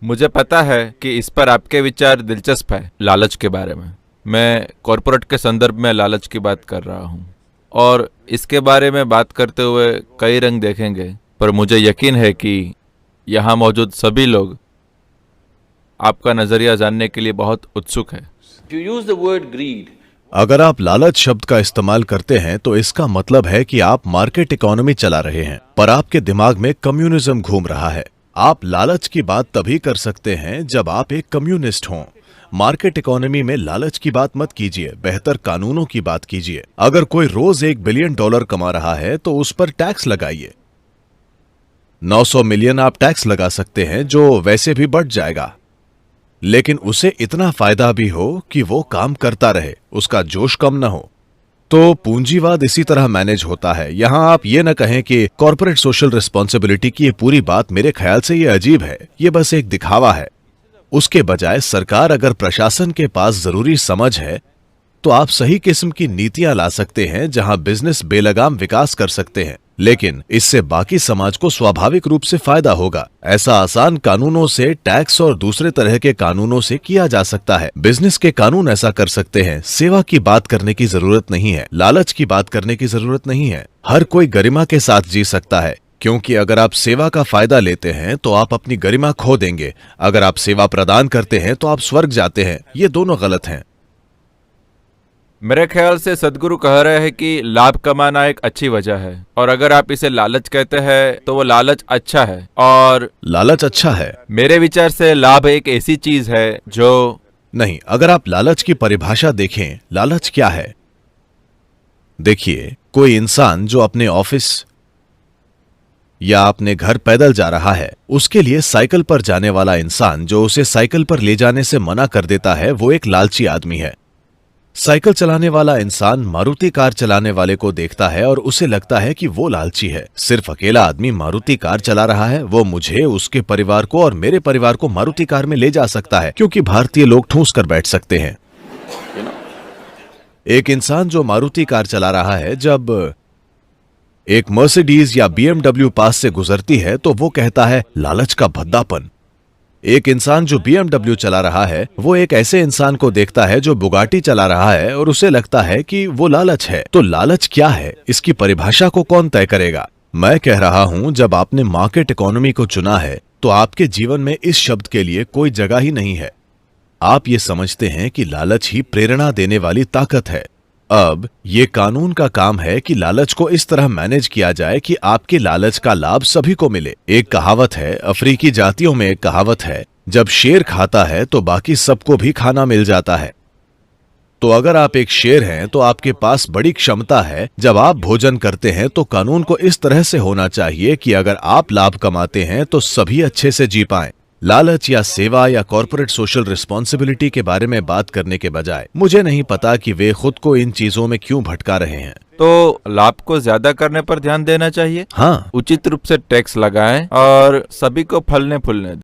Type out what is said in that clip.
मुझे पता है कि इस पर आपके विचार दिलचस्प है। लालच के बारे में मैं कॉरपोरेट के संदर्भ में लालच की बात कर रहा हूँ और इसके बारे में बात करते हुए कई रंग देखेंगे, पर मुझे यकीन है कि यहाँ मौजूद सभी लोग आपका नजरिया जानने के लिए बहुत उत्सुक है। If you use the word greed, अगर आप लालच शब्द का इस्तेमाल करते हैं तो इसका मतलब है कि आप मार्केट इकोनॉमी चला रहे हैं, पर आपके दिमाग में कम्युनिज्म घूम रहा है। आप लालच की बात तभी कर सकते हैं जब आप एक कम्युनिस्ट हों। मार्केट इकोनॉमी में लालच की बात मत कीजिए, बेहतर कानूनों की बात कीजिए। अगर कोई रोज $1 बिलियन कमा रहा है तो उस पर टैक्स लगाइए। 900 मिलियन आप टैक्स लगा सकते हैं जो वैसे भी बढ़ जाएगा, लेकिन उसे इतना फायदा भी हो कि वो काम करता रहे, उसका जोश कम ना हो। तो पूंजीवाद इसी तरह मैनेज होता है। यहां आप ये न कहें कि कॉर्पोरेट सोशल रिस्पॉन्सिबिलिटी की ये पूरी बात मेरे ख्याल से ये अजीब है, ये बस एक दिखावा है। उसके बजाय सरकार अगर प्रशासन के पास जरूरी समझ है तो आप सही किस्म की नीतियां ला सकते हैं जहां बिजनेस बेलगाम विकास कर सकते हैं, लेकिन इससे बाकी समाज को स्वाभाविक रूप से फायदा होगा। ऐसा आसान कानूनों से, टैक्स और दूसरे तरह के कानूनों से किया जा सकता है। बिजनेस के कानून ऐसा कर सकते हैं। सेवा की बात करने की जरूरत नहीं है, लालच की बात करने की जरूरत नहीं है। हर कोई गरिमा के साथ जी सकता है, क्योंकि अगर आप सेवा का फायदा लेते हैं तो आप अपनी गरिमा खो देंगे। अगर आप सेवा प्रदान करते हैं तो आप स्वर्ग जाते हैं। ये दोनों गलत हैं। मेरे ख्याल से सदगुरु कह रहे हैं कि लाभ कमाना एक अच्छी वजह है, और अगर आप इसे लालच कहते हैं तो वो लालच अच्छा है। और लालच अच्छा है? मेरे विचार से लाभ एक ऐसी चीज है जो नहीं। अगर आप लालच की परिभाषा देखें, लालच क्या है? देखिए, कोई इंसान जो अपने ऑफिस या अपने घर पैदल जा रहा है, उसके लिए साइकिल पर जाने वाला इंसान जो उसे साइकिल पर ले जाने से मना कर देता है, वो एक लालची आदमी है। साइकिल चलाने वाला इंसान मारुति कार चलाने वाले को देखता है और उसे लगता है कि वो लालची है। सिर्फ अकेला आदमी मारुति कार चला रहा है, वो मुझे, उसके परिवार को और मेरे परिवार को मारुति कार में ले जा सकता है, क्योंकि भारतीय लोग ठूंस कर बैठ सकते हैं। एक इंसान जो मारुति कार चला रहा है, जब एक मर्सिडीज या BMW पास से गुजरती है तो वो कहता है लालच का भद्दापन। एक इंसान जो BMW चला रहा है, वो एक ऐसे इंसान को देखता है जो बुगाटी चला रहा है और उसे लगता है कि वो लालच है। तो लालच क्या है, इसकी परिभाषा को कौन तय करेगा? मैं कह रहा हूं, जब आपने मार्केट इकोनॉमी को चुना है तो आपके जीवन में इस शब्द के लिए कोई जगह ही नहीं है। आप ये समझते हैं कि लालच ही प्रेरणा देने वाली ताकत है। अब ये कानून का काम है कि लालच को इस तरह मैनेज किया जाए कि आपके लालच का लाभ सभी को मिले। एक कहावत है, अफ्रीकी जातियों में एक कहावत है, जब शेर खाता है तो बाकी सबको भी खाना मिल जाता है। तो अगर आप एक शेर हैं तो आपके पास बड़ी क्षमता है। जब आप भोजन करते हैं तो कानून को इस तरह से होना चाहिए कि अगर आप लाभ कमाते हैं तो सभी अच्छे से जी पाएं। लालच या सेवा या कॉर्पोरेट सोशल रिस्पॉन्सिबिलिटी के बारे में बात करने के बजाय मुझे नहीं पता कि वे खुद को इन चीजों में क्यों भटका रहे हैं। तो लाभ को ज्यादा करने पर ध्यान देना चाहिए। हाँ, उचित रूप से टैक्स लगाएं और सभी को फलने फूलने दें।